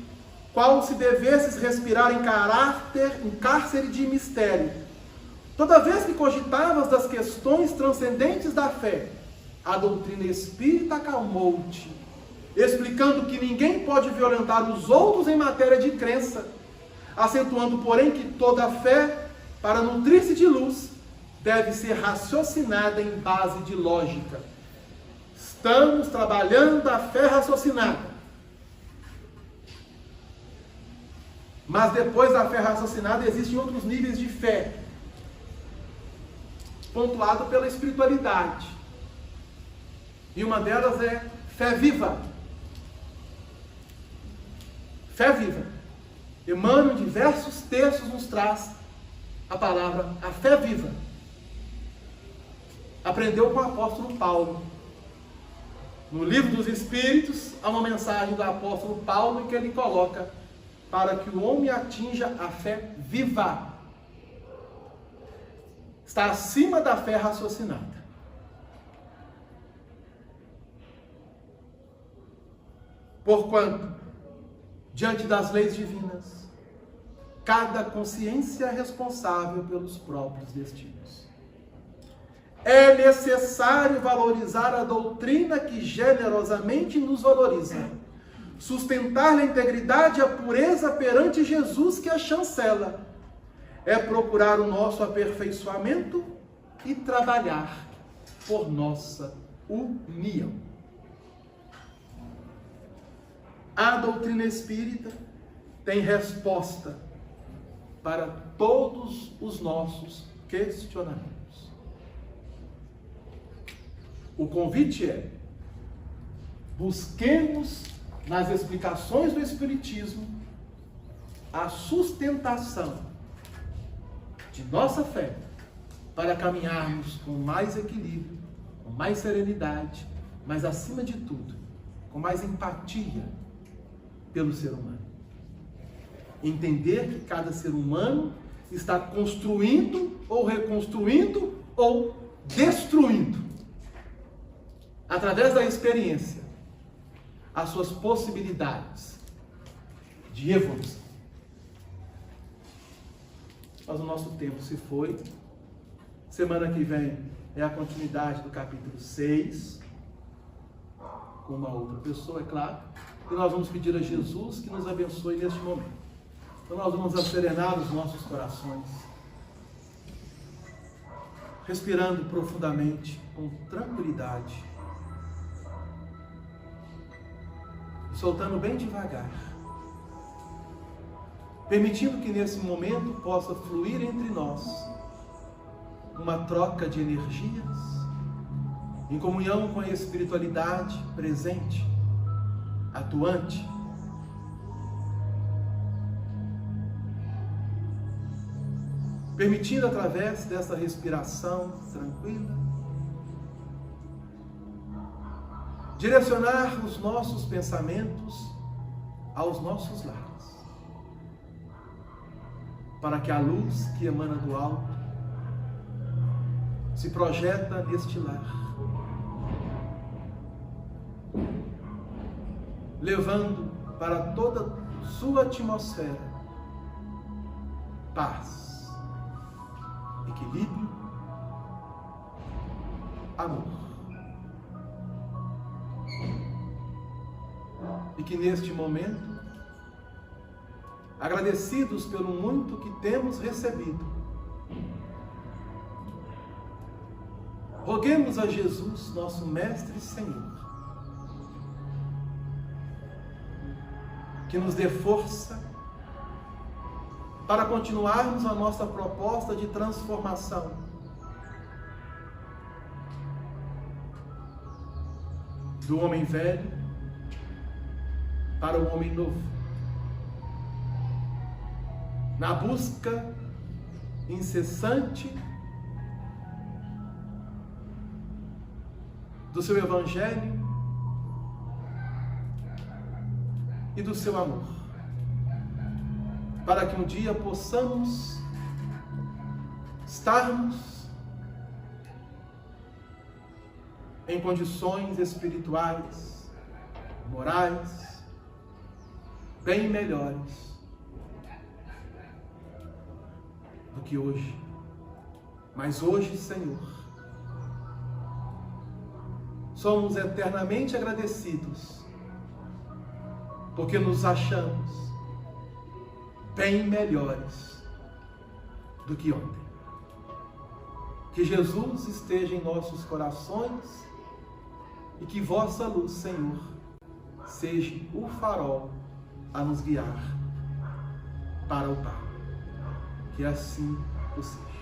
qual se devesses respirar em cárcere de mistério. Toda vez que cogitavas das questões transcendentes da fé, a doutrina espírita acalmou-te, explicando que ninguém pode violentar os outros em matéria de crença, acentuando, porém, que toda fé, para nutrir-se de luz, deve ser raciocinada em base de lógica. Estamos trabalhando a fé raciocinada. Mas depois da fé raciocinada existem outros níveis de fé, pontuado pela espiritualidade. E uma delas é fé viva. Fé viva. Emmanuel, em diversos textos, nos traz a palavra, a fé viva. Aprendeu com o apóstolo Paulo. No Livro dos Espíritos, há uma mensagem do apóstolo Paulo em que ele coloca para que o homem atinja a fé viva. Está acima da fé raciocinada. Porquanto, diante das leis divinas, cada consciência é responsável pelos próprios destinos. É necessário valorizar a doutrina que generosamente nos valoriza, sustentar a integridade e a pureza perante Jesus que a chancela. É procurar o nosso aperfeiçoamento e trabalhar por nossa união. A doutrina espírita tem resposta para todos os nossos questionamentos. O convite é: busquemos nas explicações do Espiritismo a sustentação de nossa fé para caminharmos com mais equilíbrio, com mais serenidade, mas acima de tudo, com mais empatia pelo ser humano. Entender que cada ser humano está construindo ou reconstruindo ou destruindo, através da experiência, as suas possibilidades de evolução. mas o nosso tempo se foi. Semana que vem é a continuidade do capítulo 6, com uma outra pessoa, é claro. E nós vamos pedir a Jesus que nos abençoe neste momento. Então nós vamos acerenar os nossos corações, respirando profundamente, com tranquilidade, e soltando bem devagar, permitindo que nesse momento possa fluir entre nós uma troca de energias, em comunhão com a espiritualidade presente, atuante, permitindo através dessa respiração tranquila, direcionar os nossos pensamentos aos nossos lares, para que a luz que emana do alto se projeta neste lar, levando para toda sua atmosfera paz, equilíbrio, amor. E que neste momento, agradecidos pelo muito que temos recebido, roguemos a Jesus, nosso Mestre e Senhor, que nos dê força para continuarmos a nossa proposta de transformação, do homem velho para o homem novo, na busca incessante do seu Evangelho e do seu amor, para que um dia possamos estarmos em condições espirituais, morais, bem melhores do que hoje. Mas hoje, Senhor, somos eternamente agradecidos, porque nos achamos bem melhores do que ontem. Que Jesus esteja em nossos corações e que vossa luz, Senhor, seja o farol a nos guiar para o Pai. Que assim o seja.